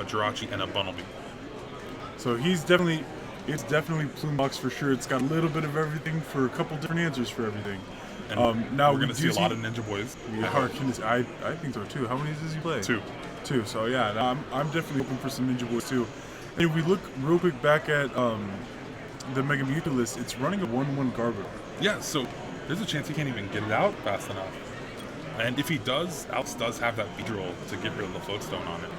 Jirachi, and a Bunnelby. So it's definitely Plume Box for sure. It's got a little bit of everything for a couple different answers for everything. And now we're going to see a lot of Ninja Boys. I think so too. How many does he play? Two. So yeah, I'm definitely hoping for some Ninja Boys too. And if we look real quick back at the Mega Mewtwo list, it's running a 1/1 Garbodor. Yeah, so there's a chance he can't even get it out fast enough. And if he does, Alex does have that Beedrill to get rid of the Float Stone on it.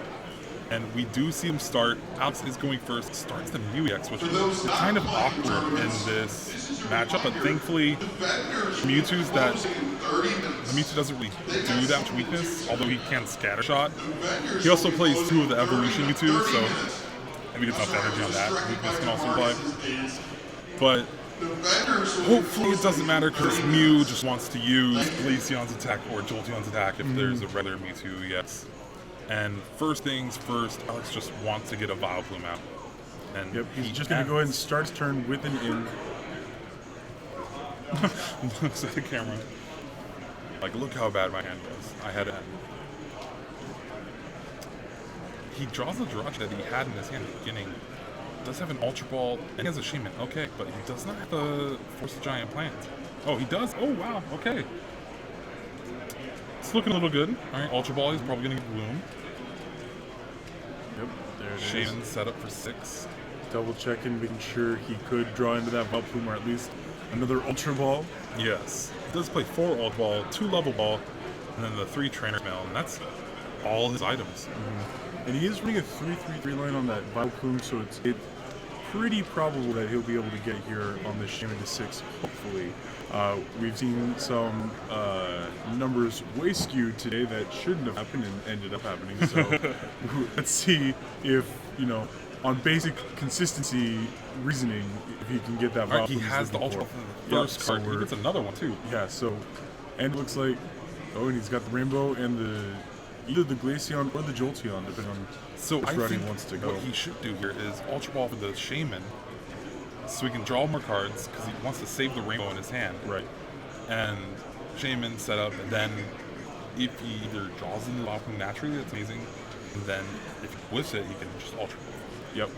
And we do see him start. Alex is going first, starts the Mew-EX, which is kind of awkward in this matchup, but thankfully, the Mewtwo doesn't really do that much weakness, although he can Scatter Shot. He also plays two of the Evolution Mewtwo, so maybe gets enough energy on that. Weakness can also apply. But hopefully it doesn't matter because Mew just wants to use Glaceon's attack or Jolteon's attack if there's a regular Mewtwo, yes. And first things first, Alex just wants to get a Vileplume out. And yep, he's just going to go ahead and start his turn with an in. Looks at the camera. Like, look how bad my hand was. I had it. He draws the Jirachi that he had in his hand at the beginning. Does have an Ultra Ball, and he has a Shaman. Okay, but he does not have the Force of Giant Plant. Oh, he does? Oh, wow. Okay. It's looking a little good. All right, Ultra Ball, he's probably going to get Bloom. Yep, there it Shaman set up for 6. Double checking, making sure he could draw into that Vileplume or at least another Ultra Ball. Yes. He does play 4 Ultra Ball, 2 Level Ball, and then the 3 Trainer Mail, and that's all his items. And he is running a 3-3-3 line on that Vileplume, so it's pretty probable that he'll be able to get here on this Shaman to 6, hopefully. We've seen some numbers way skewed today that shouldn't have happened and ended up happening. So let's see if, on basic consistency reasoning, if he can get that Vileplume. Right, he has the Ultra Ball for the first card. He gets another one too. Yeah, and it looks like, and he's got the Rainbow and either the Glaceon or the Jolteon, depending on which route he wants to go. What he should do here is Ultra Ball for the Shaman, so he can draw more cards because he wants to save the Rainbow in his hand. Right. And Shaman set up, and then if he either draws in the Vileplume naturally, that's amazing. And then if he whiffs it, he can just Ultra Ball. Yep.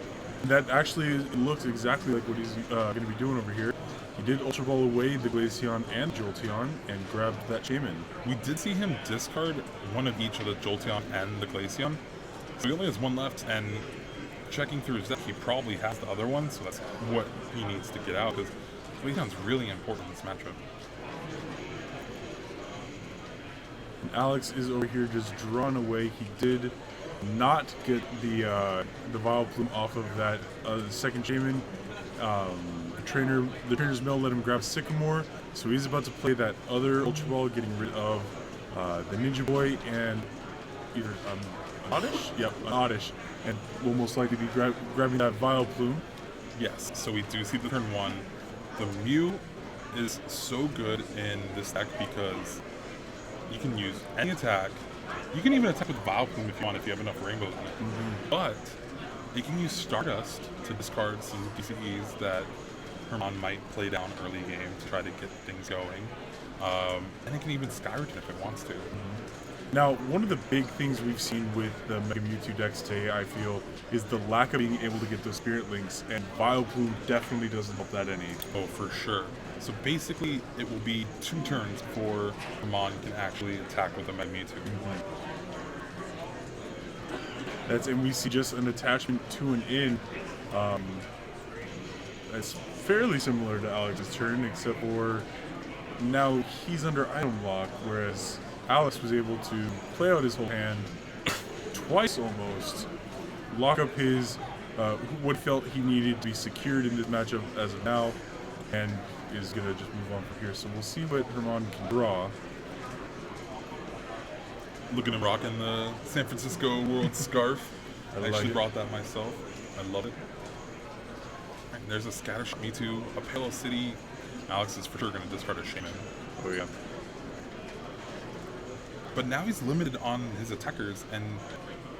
That actually looks exactly like what he's going to be doing over here. He did Ultra Ball away the Glaceon and Jolteon and grabbed that Shaman. We did see him discard one of each of the Jolteon and the Glaceon. So he only has one left, and checking through his deck, he probably has the other one, so that's what he needs to get out, because Glaceon's really important in this matchup. And Alex is over here just drawn away. He did not get the Vileplume off of that second Shaman. The trainer's mill let him grab Sycamore, so he's about to play that other Ultra Ball, getting rid of the Ninja Boy and either Oddish? Yep, Oddish, and will most likely be grabbing that Vileplume. Yes, so we do see the turn 1. The Mew is so good in this deck because you can use any attack. You can even attack with Vileplume if you want, if you have enough rainbows in it. But you can use Stardust to discard some DCEs that Herman might play down early game to try to get things going. And it can even Skyroot if it wants to. Now, one of the big things we've seen with the Mega Mewtwo decks today, I feel, is the lack of being able to get those Spirit Links, and Vileplume definitely doesn't help that any. Oh, for sure. So basically, it will be 2 turns before Herman can actually attack with a Mega Mewtwo. And we see just an attachment to an in. That's fairly similar to Alex's turn, except for now he's under item lock, whereas Alex was able to play out his whole hand twice almost, lock up his what felt he needed to be secured in this matchup as of now, and is going to just move on from here. So we'll see what Herman can draw. Looking at rocking the San Francisco World scarf. I actually brought that myself. I love it. And there's a Scattershot Mewtwo, a Palo City. Alex is for sure going to discard a Shaman. Oh yeah. But now he's limited on his attackers, and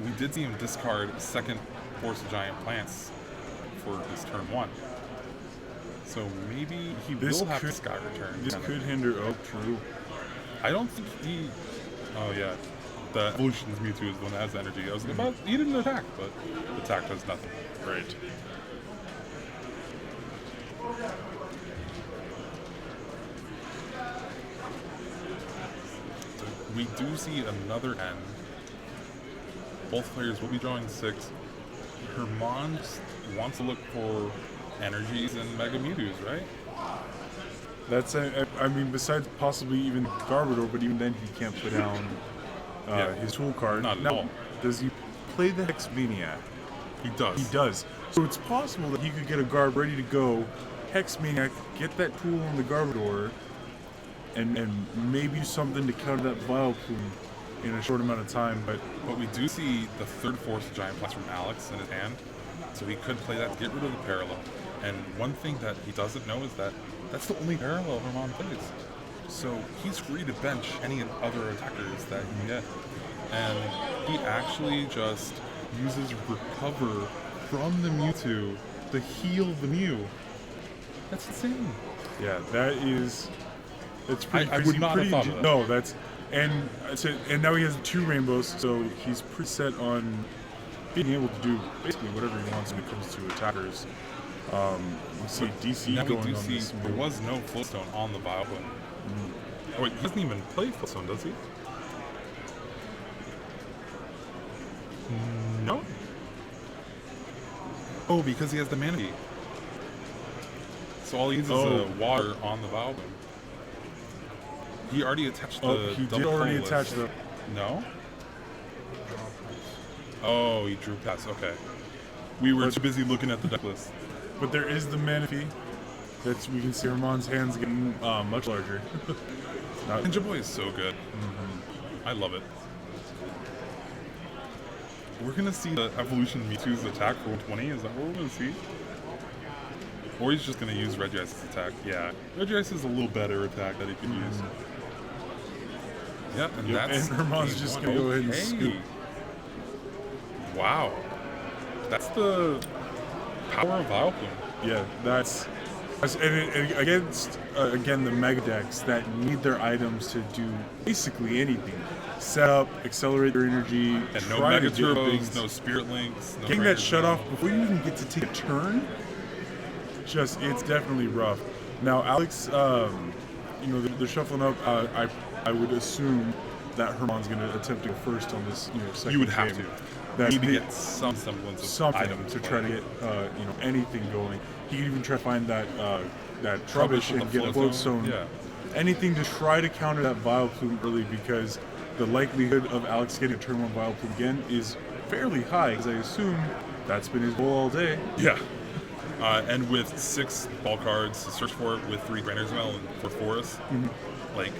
we did see him discard second Force of Giant Plants for his turn 1. So maybe he will have to Sky Return. This could hinder. Oh, true. I don't think he... Oh, yeah. the Evolution's Mewtwo is the one that has the energy. I was like, well, he didn't attack, but the attack does nothing. Right. We do see another end. Both players will be drawing 6. Herman just wants to look for energies and Mega Mewtwo's, right? That's I mean, besides possibly even Garbodor, but even then he can't put down Yeah. his tool card. Not at Now, all. does he play the Hex Maniac? He does. He does. So it's possible that he could get a Garb ready to go, Hex Maniac, get that tool on the Garbodor, and maybe do something to counter that Vileplume in a short amount of time. But But we do see the third Force Giant Blast from Alex in his hand, so he could play that to get rid of the parallel. And one thing that he doesn't know is that that's the only parallel Herman plays. So he's free to bench any other attackers that he can get. And he actually just uses Recover from the Mewtwo to heal the Mew. That's insane. yeah, it's pretty. I would crazy, not have pretty thought of that. No, that's and now he has 2 rainbows, so he's pretty set on being able to do basically whatever he wants when it comes to attackers. We see DC Now we going do on see this there move. was no Flowstone on the Vileplume. Oh wait, he doesn't even play Flowstone, does he? No. Oh, because he has the Manaphy. So all he needs Oh. is water on the Vileplume. He already attached the. Oh, he did double already colorless. attach the. No. Oh, he drew past. Okay. We were But- too busy looking at the deck list. But there is the Manaphy. That's we can see Herman's hands getting much larger. Not- Ninja Boy is so good. I love it. We're gonna see the Evolution Mewtwo's attack for 120. Is that what we're gonna see? Or he's just gonna use Regice's attack. Yeah, Regice is a little better attack that he can use. Yep, and Yep, that's and Herman's game just one. gonna go ahead and Okay. scoop. Wow, that's the power of Vileplume. Yeah, and against again the Mega decks that need their items to do basically anything. Set up, accelerate their energy, And no try Mega to get Turbos, things. no Spirit Links, no Getting that Trainers, shut no- off before you even get to take a turn, it's definitely rough. Now, Alex, they're shuffling up. I would assume that Herman's going to attempt to go first on this, second You would have game. to. That You need to they- get some semblance of something items to try to get anything going. He could even try to find that Trubbish Trubbish with and the get a Floatstone, Floatstone. yeah. Anything to try to counter that Vileplume early, because the likelihood of Alex getting a turn 1 Vileplume again is fairly high, because I assume that's been his goal all day. Yeah. And with 6 ball cards to search for it, with 3 Trainer's Mail and 4 Forests, like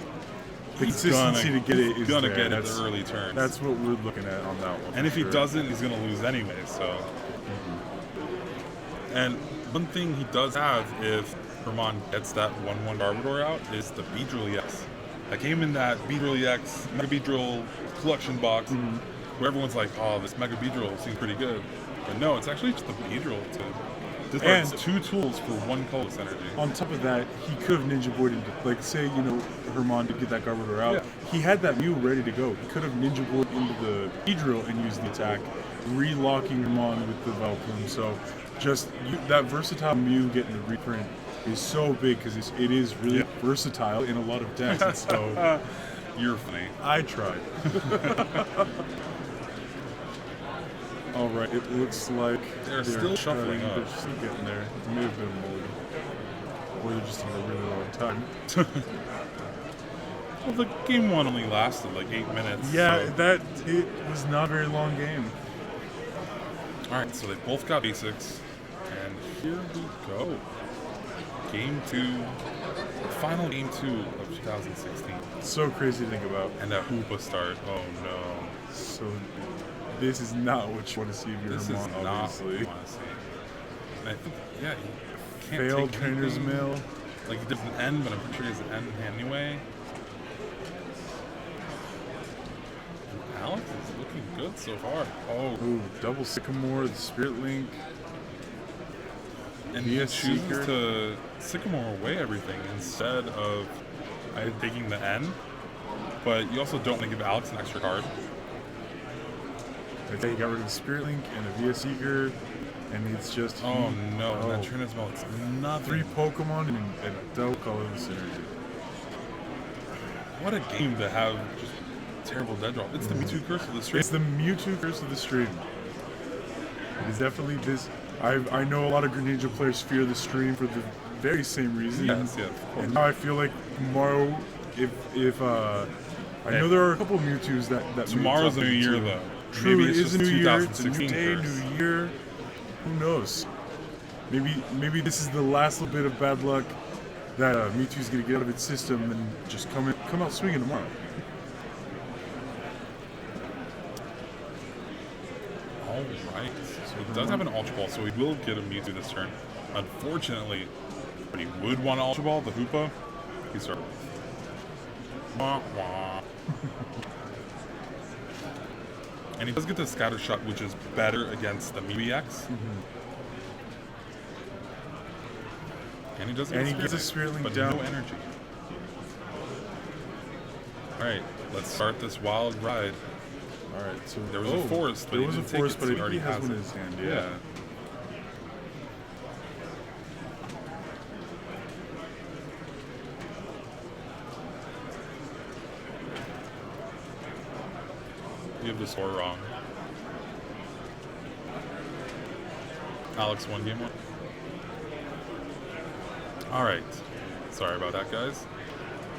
The he's consistency gonna, to get it he's is gonna there. get it That's- the early turns. That's what we're looking at on that one. and if for he sure. doesn't, he's gonna lose anyway. So. And one thing he does have, if Herman gets that 1/1 Garbodor out, is the Beedrill EX. That came in that Beedrill EX Mega Beedrill collection box, where everyone's like, "Oh, this Mega Beedrill seems pretty good," but no, it's actually just a Beedrill to discard And- 2 tools for 1 colorless energy. On top of that, he could have Ninja Boyed into, like, say, Herman did get that Garbodor out. Yeah. He had that Mew ready to go. He could have Ninja Boyed into the Beedrill and used the attack, relocking Herman with the Vileplume. So, that versatile Mew getting the reprint is so big, because it is really Yeah. versatile in a lot of decks. And so, You're funny. I tried. All right, it looks like They're still shuffling up. They're still getting there. It may have been a Mulligan. Or they're just taking a really long time. Well, the game 1 only lasted like 8 minutes. Yeah, so- it was not a very long game. All right, so they both got basics, and here we go. Game 2, the final game 2 of 2016, So crazy to think about. and that Hoopa start. Oh no, So this is not what you want to see of your this is Herman, not obviously. what you want to see. And I think, yeah, he can't Failed take Trainer's anything. Mail. Like he doesn't end, but I'm pretty sure he has an end in hand anyway. And Alex is looking good so far. Oh, Ooh, double Sycamore, the Spirit Link. and he VS chooses Seeker. to Sycamore away everything instead of taking the N. But you also don't want to give Alex an extra card. I think he got rid of the Spirit Link and a VS Seeker, and it's just Oh no, that Transmel, it's nothing. 3 Pokemon and a double color synergy. What a game to have just terrible dead drop. It's the Mewtwo curse of the stream. It's the Mewtwo curse of the stream. It is definitely this. I know a lot of Greninja players fear the stream for the very same reason. Yes, of course. And now I feel like tomorrow, if I know there are a couple of Mewtwo's that Tomorrow's a new year though. True, Maybe it is a new year. It's a new 2016 day, curse. new year. Who knows? Maybe this is the last little bit of bad luck that Mewtwo's gonna get out of its system and just come out swinging tomorrow. Alright, so he does have an Ultra Ball, so he will get a Mewtwo this turn. Unfortunately, but he would want an Ultra Ball, the Hoopa. He's sort of... Wah, wah. And he does get the Scatter Shot, which is better against the Mew EX. And he does get And he Spirit gets a Link, Spirit Link but down. no energy. Alright, let's start this wild ride. Alright, so There was a forest, but there he was a didn't take forest, it, but so he he already has has one in it. his hand. Yeah. Yeah. You have the score wrong. Alex won game 1. Alright. Sorry about that, guys.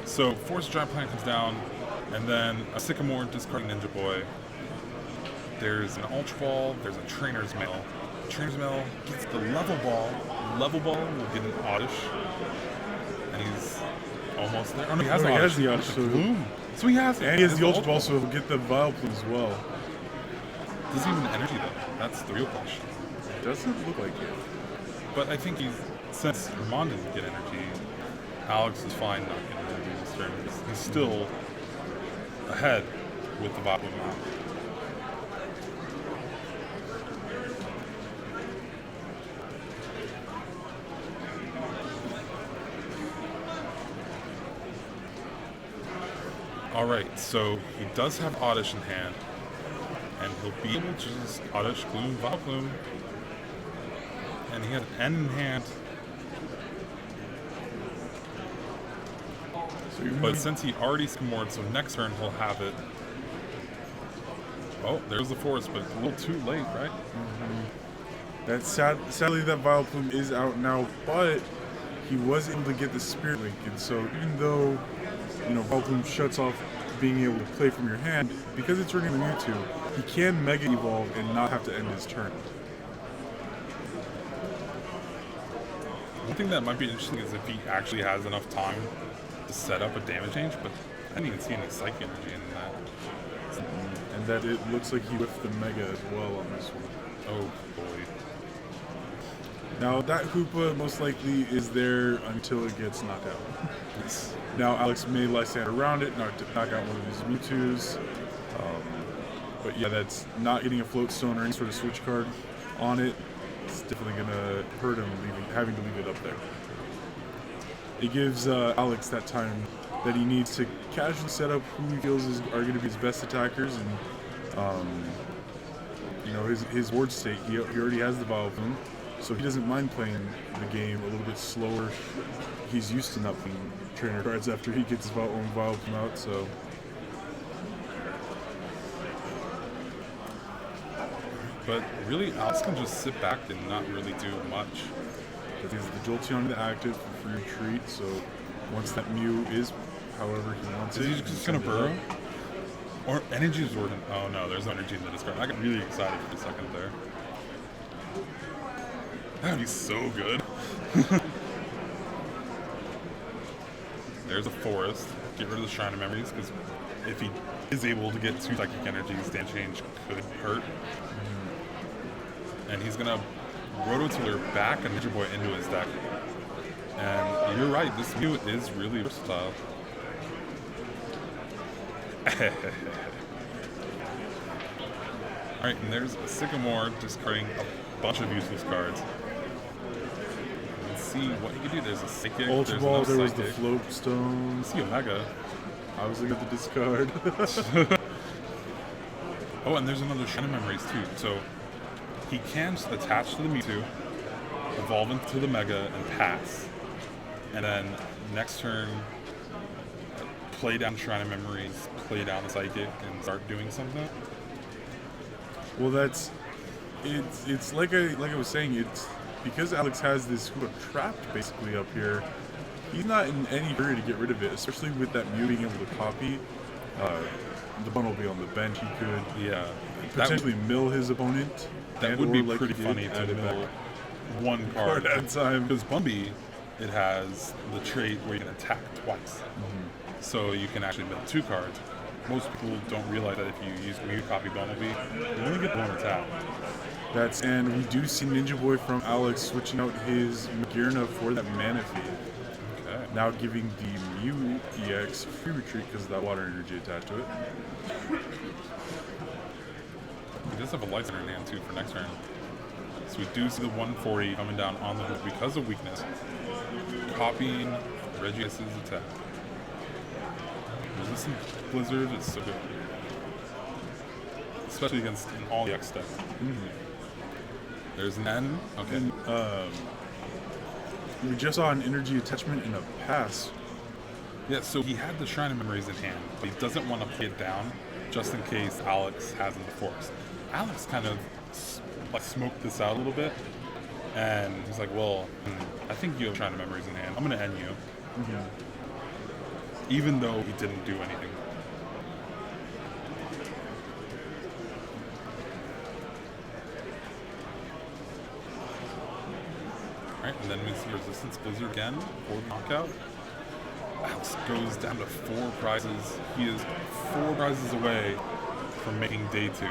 So, Force Giant Plant comes down, and then a Sycamore discarding Ninja Boy. There's an Ultra Ball, there's a Trainer's Mail. Trainer's Mail gets the Level Ball. Level Ball will get an Oddish. And he's almost there. Oh no, he has No, the he Oddish. has the Oddish, so- Bloom. So he has it. And he has the Ultra Ball, so he'll get the Vileplume as well. Does he even energy though? That's the real question. Doesn't look like it. But I think since Ramon didn't get energy, Alex is fine not getting energy this turn. He's still ahead with the Vileplume out. Alright, so he does have Oddish in hand, and he'll be able to just Oddish, Gloom, Vileplume. And he had an N in hand. But since he already Scamored, so next turn he'll have it. Oh, there's the forest, but it's a little too late, right? That's sadly that Vileplume is out now, but he was able to get the Spirit Link, and so even though Vileplume shuts off being able to play from your hand, because it's running the Mewtwo, he can Mega Evolve and not have to end his turn. One thing that might be interesting is if he actually has enough time to set up a damage change, but I didn't even see any Psychic Energy in that. And that it looks like he whiffed the Mega as well on this one. Oh boy. Now that Hoopa most likely is there until it gets knocked out. Now Alex may Lysander around it, knock out one of his Mewtwo's. But yeah, that's not getting a Float Stone or any sort of switch card on it. It's definitely going to hurt him having to leave it up there. It gives Alex that time that he needs to casually set up who he feels are going to be his best attackers, and his board state. He already has the Vileplume, so he doesn't mind playing the game a little bit slower. He's used to not playing trainer cards after he gets his own Vileplume out, so. But really, Alex can just sit back and not really do much. Because the Jolteon is active for free retreat, so once that Mew is however he wants Is it. he just gonna burrow? Or energy absorb? Oh no, there's no energy in the discard. I got really excited for a second there. That would be so good. There's a forest. Get rid of the Shrine of Memories, because if he is able to get 2 Psychic Energies, stand change could hurt. And he's gonna Rototiller back a Ninja Boy into his deck. And you're right, this Mew is really versatile. Alright, and there's a Sycamore discarding a bunch of useless cards. Let's see what he can do. There's a Psychic, Ultra there's Ball, no there was the Psychic. Float Stone. Let's see Omega. I was looking at the discard. Oh, and there's another Shrine of Memories too. So he can just attach to the Mewtwo, evolve into the Mega, and pass. And then next turn, play down Shrine of Memories, play down the Psychic, and start doing something. Well, it's like I was saying, it's because Alex has this Hoopa trapped basically up here. He's not in any hurry to get rid of it, especially with that Mew being able to copy. The Bunnelby on the bench, he could potentially mill his opponent. That would be pretty funny to mill one card at a time. Because Bumby, it has the trait where you can attack twice. So you can actually mill 2 cards. Most people don't realize that if you use Mew copy Bumblebee, you only get 1 attack. And we do see Ninja Boy from Alex switching out his Magearna for that Mana Feed. Okay. Now giving the Mew EX free retreat because of that water energy attached to it. He does have a Light Center in hand too for next turn. So we do see the 140 coming down on the hook because of weakness. Copying Regius's attack. Resistant Blizzard is so good. Especially against an all EX deck. There's an N. Okay. We just saw an energy attachment in a pass. Yeah, so he had the Shrine of Memories in hand, but he doesn't want to play it down just in case Alex has in the forest. Alex kind of smoked this out a little bit, and he's like, well, I think you have Shrine of Memories in hand. I'm going to end you. Even though he didn't do anything. Alright, and then we see Resistance Blizzard again for the knockout. Alex goes down to 4 prizes. He is 4 prizes away from making day 2.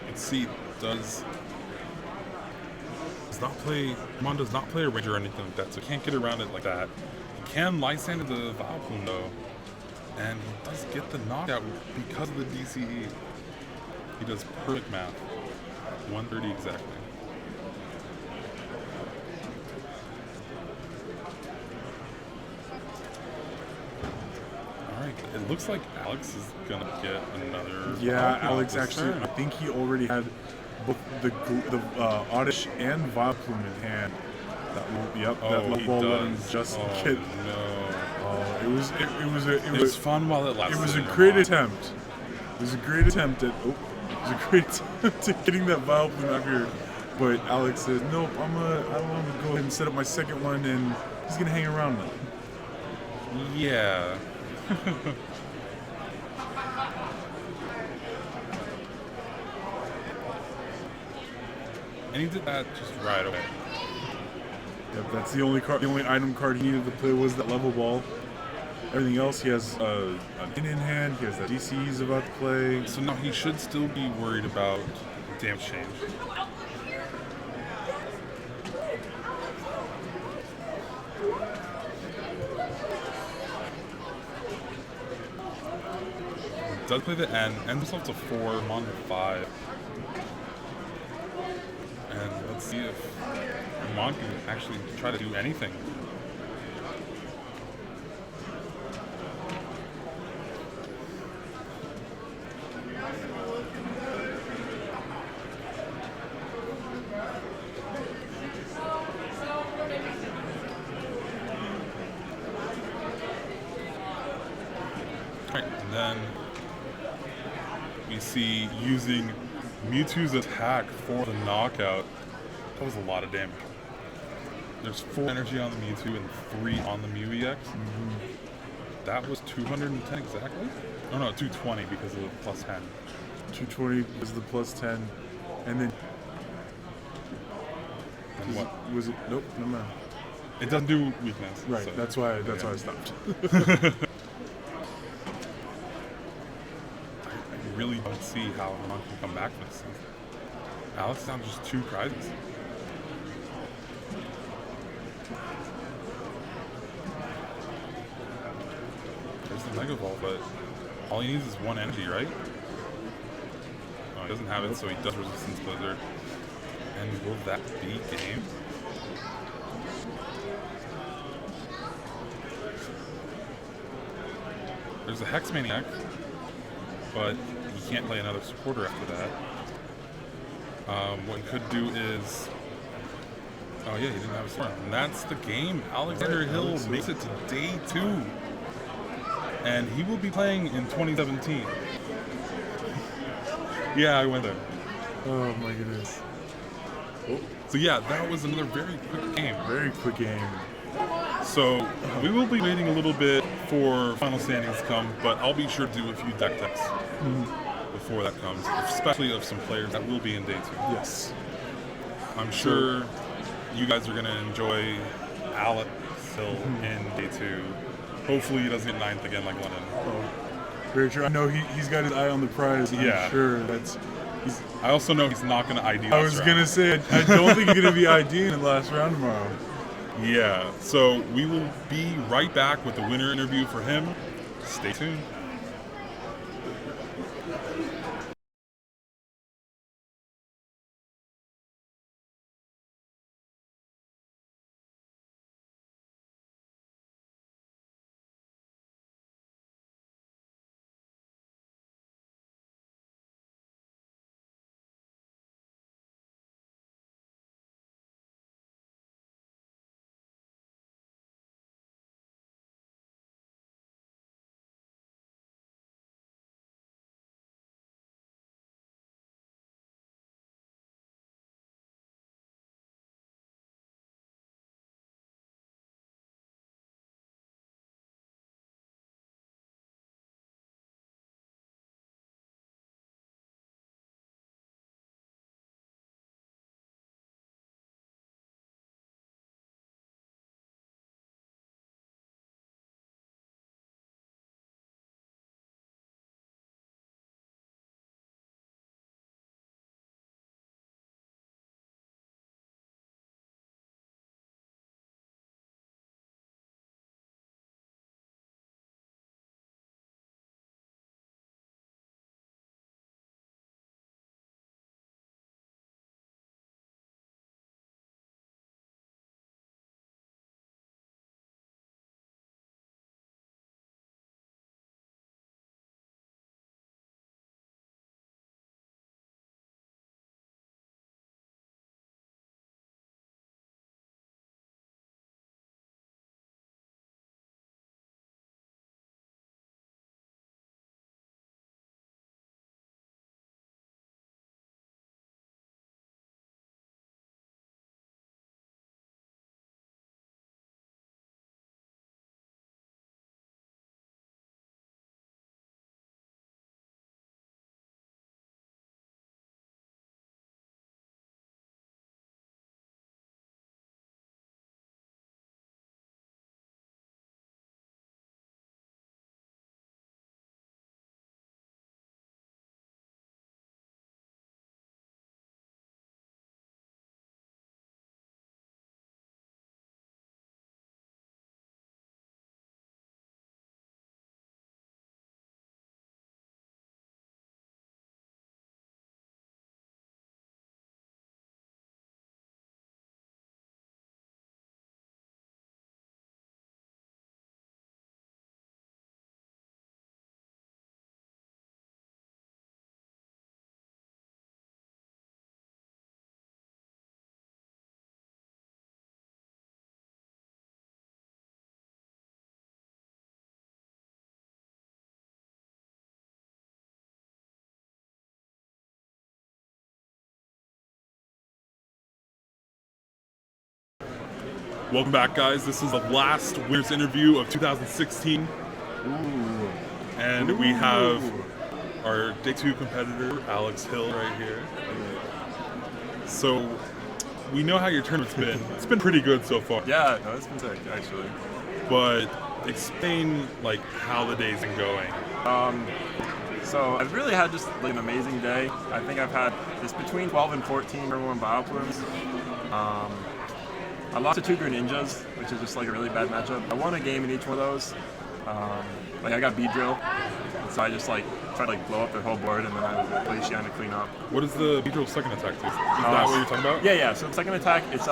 Let's see, does not play a Ranger or anything like that, so he can't get around it like that. He can Lysandre the Vileplume though, and he does get the knockout because of the DCE. He does perfect math. 130 exactly. Alright, it looks like Alex is gonna get another. Yeah, Alex actually, I think he already had both the Oddish and Vileplume in hand. That level ball let him just get. No. It was fun while it lasted. It was a great attempt. It was a great attempt at getting that Vileplume out here. But Alex said, nope, I'm gonna go ahead and set up my second one, and he's gonna hang around now. Yeah. And he did that just right away. Yep, that's the only item card he needed to play was that level ball. Everything else, he has an in hand, he has that DC he's about to play. So now he should still be worried about damage change. Does play the N, ends himself to 4, I'm on 5. And let's see if Mon can actually try to do anything. Alright, and then we see using Mewtwo's attack for the knockout. That was a lot of damage. There's 4 energy on the Mewtwo and 3 on the Mew EX. That was 210 exactly? Oh no, 220 because of the plus 10. 220 was the plus 10. And then... And what? Was it? Nope, no matter. It doesn't do weakness. Right, so, that's why I stopped. I really don't see how Mon can come back from this. Alex is down just 2 prizes. There's the Mega Ball, but all he needs is 1 energy, right? Oh, he doesn't have it, so he does Resistance Blizzard. And will that be game? There's a Hex Maniac, but he can't play another supporter after that. What he could do is... Oh yeah, he didn't have a storm. And that's the game. Alexander Hill makes it to day 2. And he will be playing in 2017. Yeah, I went there. Oh my goodness. So yeah, that was another very quick game. Very quick game. So we will be waiting a little bit for final standings to come, but I'll be sure to do a few deck tests before that comes, especially of some players that will be in day 2. Yes. I'm sure you guys are going to enjoy Alex Hill in day 2. Hopefully he doesn't get 9th again like Lennon. Oh, very true. I know he's got his eye on the prize. I'm sure I also know he's not going to ID I was going to say, I don't think he's going to be IDing in the last round tomorrow. Yeah, so we will be right back with the winner interview for him. Stay tuned. Welcome back, guys. This is the last winners interview of 2016. And we have our day 2 competitor, Alex Hill, right here. So, we know how your tournament's been. It's been pretty good so far. Yeah, no, it's been sick, actually. But explain, like, how the day's been going. So I've really had just like an amazing day. I think I've had this between 12 and 14 number 1 Bioplumes. I lost to 2 Greninjas, which is just like a really bad matchup. I won a game in each one of those. Like I got Beedrill, so I just like tried to like blow up their whole board, and then I play Shion to clean up. What is the Beedrill second attack do? Is that what you're talking about? Yeah. So the second attack, it's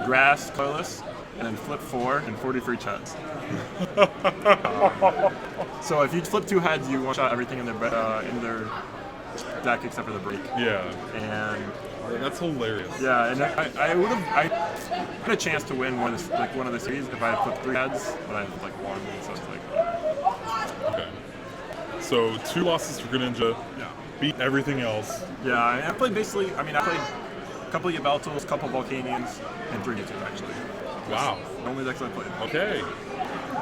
Grass, Colorless, and then flip 4 and 43 chets. So if you flip 2 heads, you one-shot everything in their deck except for the break. Yeah. And That's hilarious. yeah, and I had a chance to win one of the series if I had flipped 3 heads, but I had like 1, and so it's like. Okay. So 2 losses for Greninja. Yeah. Beat everything else. Yeah, and I played basically. I mean, I played a couple of Yveltals, a couple of Volcanians, and 3 Mewtwo actually. Wow. The only decks I played. Okay.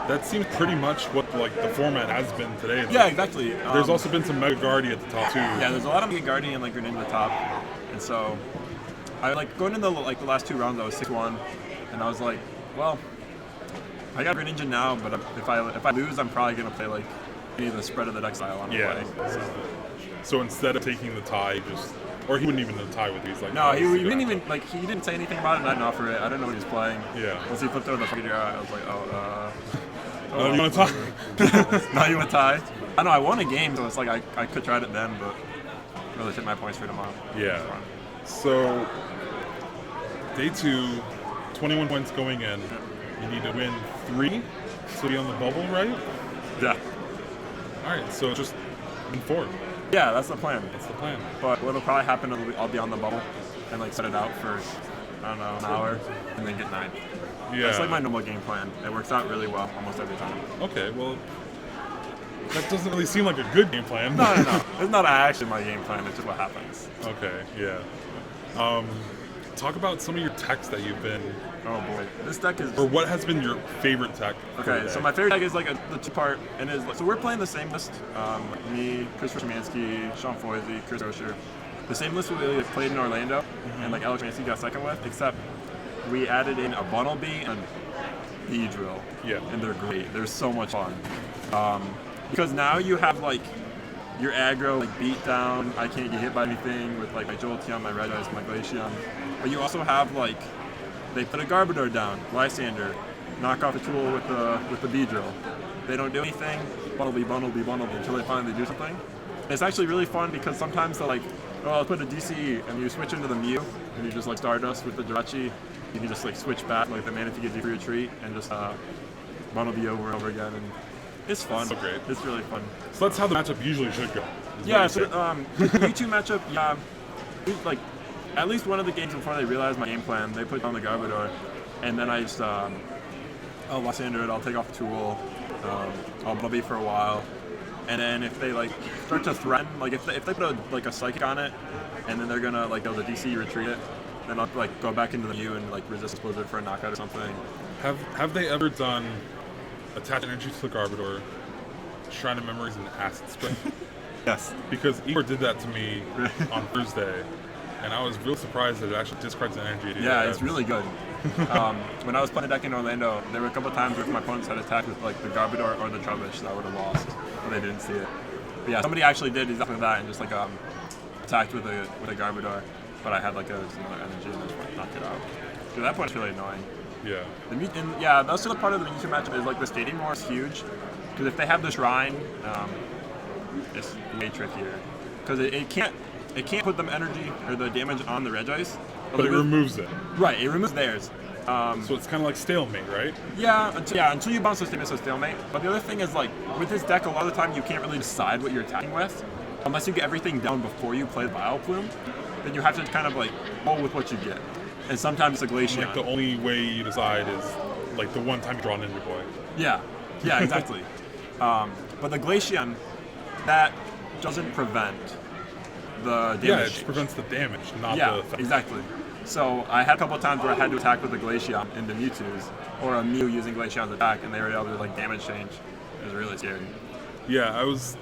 That seems pretty much what like the format has been today. Yeah, exactly. There's also been some Mega Guardi at the top too. Yeah, there's a lot of Mega Guardian and like Greninja at the top, and so I like going into the last 2 rounds. I was 6-1, and I was like, well, I got Greninja now, but if I lose, I'm probably gonna play like any of the spread of the decks I want to play. So instead of taking the tie, or he wouldn't even tie with you. He's like, No, he didn't even like he didn't say anything about it, and I didn't offer it. I didn't know what he was playing. Yeah. Once he flipped over the figure, I was like, Oh, you want to tie? now you want to tie? I know I won a game, so it's like I could try it then, but really hit my points for tomorrow. Yeah. So day 2, 21 points going in. You need to win 3 to be on the bubble, right? Yeah. All right. So just win 4. Yeah, that's the plan. That's the plan. But what'll probably happen is I'll be on the bubble and like set it out for I don't know an hour and then get 9. Yeah. That's like my normal game plan. It works out really well almost every time. Okay. Well, that doesn't really seem like a good game plan. No. It's not actually my game plan. It's just what happens. Okay. Yeah. Talk about some of your techs that you've been. Oh boy, this deck is. Or what has been your favorite tech? for Okay, the so day? my favorite deck is like the 2-part, and is so we're playing the same list. Me, Chris Szymanski, Sean Foisey, Chris Rocher. The same list we played in Orlando, and like Alex Szymanski got second with, except we added in a Bunnelby and Beedrill. Yeah. And they're great. They're so much fun. Because now you have like your aggro, like beat down. I can't get hit by anything with like my Jolteon, my Regice, my Glaceon. But you also have like they put a Garbodor down, Lysander, knock off a tool with the Beedrill. They don't do anything. Bunnelby until they finally do something. And it's actually really fun because sometimes they'll like, oh, I'll put a DCE and you switch into the Mew and you just like Stardust with the Jirachi. You can just like switch back like the Manaphy gets you for your treat and just Bunnelby over and over again, and it's fun. So great. It's really fun. So that's how the matchup usually should go. is Yeah, what so you're saying. the U2 matchup, yeah, like at least one of the games before they realized my game plan, they put on the Garbodor, and then I just I'll Lysander it, I'll take off the tool, I'll Bunnelby for a while, and then if they like start to threaten, like if they put a Psychic on it, and then they're gonna like go to DC retreat it, then I'll like go back into the Mew and like resist Blizzard for a knockout or something. Have they ever done attach energy to the Garbodor, Shrine of Memories, and Acid Spray? Yes. Because Igor did that to me on Thursday, and I was real surprised that it actually discards energy. Yeah, it's really good. When I was playing a deck in Orlando, there were a couple of times where my opponents had attacked with like the Garbodor or the Trubbish that I would have lost, but they didn't see it. But yeah, somebody actually did exactly that and just like attacked with a Garbodor, but I had like another energy and just like, knocked it out. So that point's really annoying. Yeah. Yeah, that's the part of the Mewtwo matchup is like the stadium war is huge, because if they have the Shrine, it's way trickier, because it can't put them energy or the damage on the Regice. But it removes it. Right, it removes theirs. So it's kind of like stalemate, right? Yeah, until you bounce the statement, so stalemate. But the other thing is like with this deck, a lot of the time you can't really decide what you're attacking with, unless you get everything down before you play the Vileplume. Then you have to kind of like roll with what you get. And sometimes it's a Glaceon. Like the only way you decide is like the one time you draw an Ninja Boy. Yeah, exactly. But the Glaceon, that doesn't prevent the damage. Yeah, it just prevents the damage, not the effect. Exactly. So I had a couple of times where I had to attack with the Glaceon into Mewtwo's, or a Mew using Glaceon's attack, and they were able to like damage change. It was really scary. Yeah, I was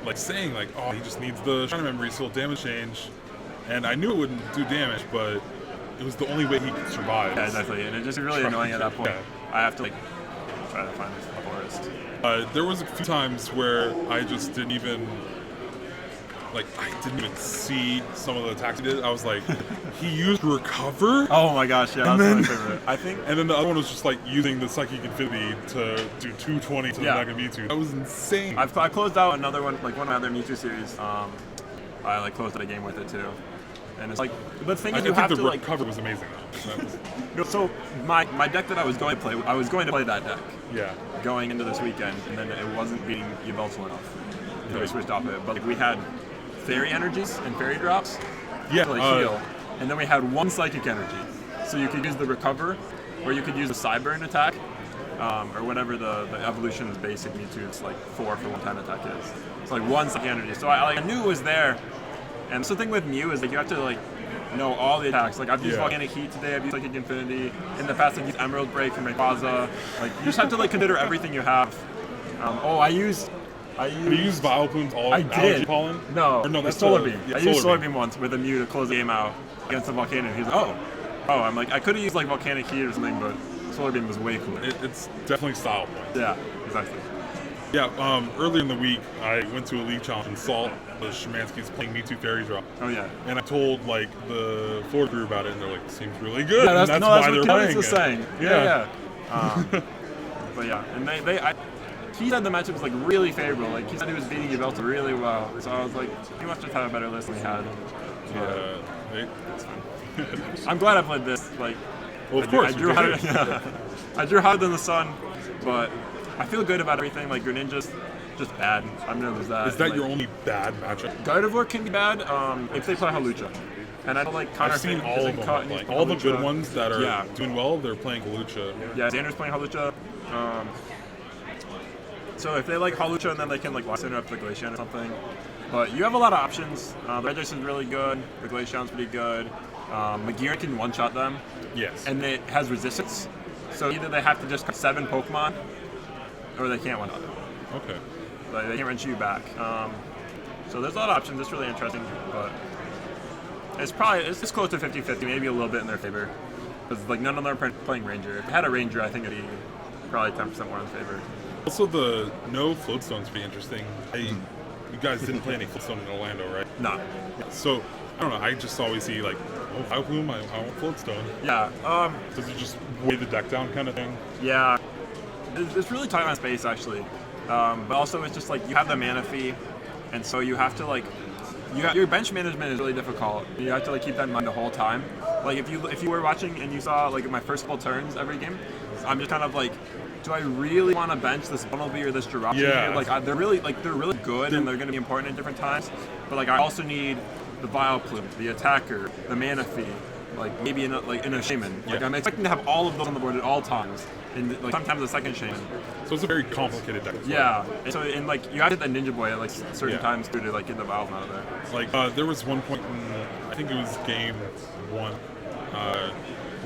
like saying like, oh, he just needs the Shrine of Memory, so he'll damage change, and I knew it wouldn't do damage, but it was the only way he could survive. Yeah, exactly. And it's just really annoying at that point. Yeah. I have to like try to find a forest. There was a few times where I just didn't even see some of the attacks he did. I was like, he used Recover? Oh my gosh, yeah, that's my favorite. I think. And then the other one was just like using the Psychic Infinity to do 220 to Yeah. the Mega Mewtwo. That was insane. I closed out another one, like one of my other Mewtwo series. I like closed out a game with it too. And it's like, but the thing I is, you think have the to like. recover was amazing though. That was- So my deck that I was going to play that deck yeah. going into this weekend, and then it wasn't beating Yveltal enough. So we switched off of it. But like, we had fairy energies and fairy drops Yeah. to like heal, and then we had one psychic energy. So you could use the recover, or you could use the Cyburn attack, or whatever the evolution's basic Mewtwo. It's like 4 for 1-time attack is. It's like one psychic energy. So I knew it was there. And so the thing with Mew is like you have to like know all the attacks. Like I've used Yeah. Volcanic Heat today, I've used Psychic Infinity. In the past I've used Emerald Break from Rayquaza. Like you just have to like consider everything you have. I used Have you used Vileplume's all I allergy did. pollen? No, Or no, that's Solar the- Beam. yeah, I used Solar Solar Beam once with a Mew to close the game out against the Volcanic. He's like, oh, I'm like, I could have used like Volcanic Heat or something, but Solar Beam was way cooler. It's definitely style point. Yeah, exactly. Yeah, earlier in the week, I went to a league challenge and saw the Szymanski's playing Mewtwo Fairy Drop. Oh yeah. And I told like the Florida crew about it, and they're like, "Seems really good." Yeah, and that's why what they're Kevin playing was it. saying. Yeah. But yeah, and he said the matchup was like really favorable. Like he said he was beating Yveltal really well. So I was like, he must just have a better list than he had. I'm glad I played this. Like, Well, of course. I drew harder. I drew harder than the sun, but I feel good about everything. Like Greninja's just bad. I'm gonna lose that. Is that like, your only bad matchup? Gardevoir can be bad if they play Hawlucha. And I don't like I've seen all of them. Like all the good ones that are doing well, they're playing Hawlucha. Yeah, Xander's playing Hawlucha. So if they like Hawlucha, and then they can like Lost Center up the Glaceon or something. But you have a lot of options. The Regice is really good. The Glaceon's pretty good. Magearna can one-shot them. Yes. And it has resistance. So either they have to just cut 7 Pokemon, or they can't one-shot them. Okay. Like, they can't wrench you back. So there's a lot of options. It's really interesting, but it's close to 50-50, maybe a little bit in their favor. Because like none of them are playing Ranger. If I had a Ranger, I think it'd be probably 10% more in favor. Also, the no Floatstone's pretty interesting. You guys didn't play any Floatstone in Orlando, right? No. So, I don't know, I just always see like, oh, Vileplume, I want Floatstone. Yeah. Does it just weigh the deck down kind of thing? Yeah. It's really tight on space actually. But also it's just like you have the mana fee, and so you have to like your bench management is really difficult. You have to like keep that in mind the whole time. Like if you were watching and you saw like my first couple turns every game, I'm just kind of like, do I really want to bench this Bunnelby or this Jirachi? Yeah. Like they're really good and they're going to be important at different times. But like I also need the Vileplume, the attacker, the mana fee, like maybe in a Shaman. Like I'm expecting to have all of those on the board at all times, and like sometimes a second Shaman. So it's a very complicated deck. Yeah, and like you have to hit that Ninja Boy at like certain times to like get the Vileplume out of there. Like there was one point in, I think it was game 1,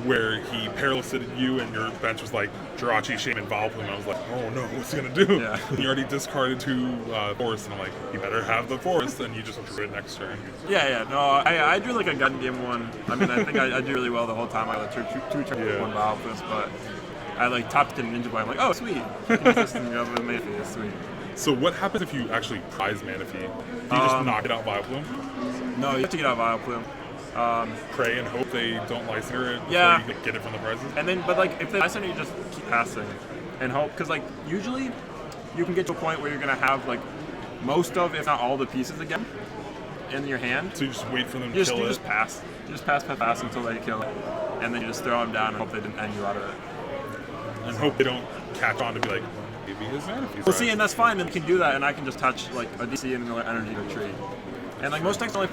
where he paralysed you and your bench was like Jirachi, Shaman, Vileplume. I was like, oh no, what's he gonna do? Yeah. He already discarded 2 forests, and I'm like, you better have the forest, and you just drew it next turn. Yeah. No, I drew like a gun game 1. I mean, I think I did really well the whole time. I had like 2 turns with 1 Vileplume, but I like topped in Ninja Boy. I'm like, oh sweet, consistent with Manaphy is sweet. So what happens if you actually prize Manaphy? Do you just knock it out Vileplume? No, you have to get out Vileplume. Pray and hope they don't license it before Yeah. you get it from the prizes? And then, but like if they license it, you just keep passing and hope, because like usually you can get to a point where you're gonna have like most of, if not all, the pieces again in your hand. So you just wait for them to You kill it? just pass. You just pass until they kill it, and then you just throw them down and hope they didn't end you out of it. And hope they don't catch on to be like, maybe his Manaphy's Well, see, and that's fine. Then you can do that, and I can just touch like a DC and another energy retreat. And like most decks are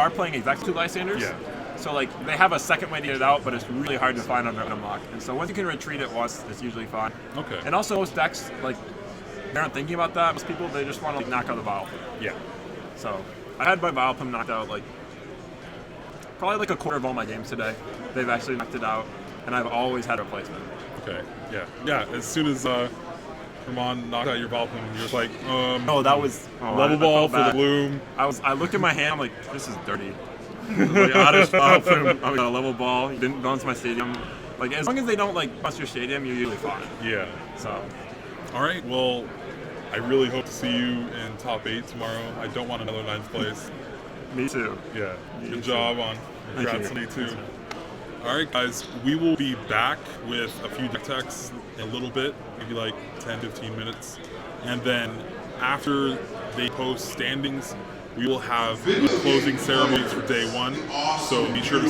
playing exactly 2 Lysanders. Yeah. So like they have a second way to get it out, but it's really hard to find under unlock. And so once you can retreat it once, it's usually fine. Okay. And also most decks like they aren't thinking about that. Most people they just want to like, knock out the Vileplume. Yeah. So I had my Vileplume knocked out like probably like a quarter of all my games today. They've actually knocked it out, and I've always had a replacement. Okay. Yeah. Yeah. As soon as Ramon knocked out your Vileplume, you're just like, Oh, that was level ball for the bloom. I looked at my hand. I'm like, this is dirty. Like, Oddish Vileplume. I got a level ball. You didn't bounce my stadium. Like as long as they don't like bust your stadium, you're usually fine. Yeah. So. All right. Well, I really hope to see you in top 8 tomorrow. I don't want another 9th place. Me too. Yeah. Me Good too. job on Thank Congrats you. on day 2. All right, guys. We will be back with a few deck techs in a little bit, maybe like 10, 15 minutes. And then after they post standings, we will have closing ceremonies for day one. So be sure to stick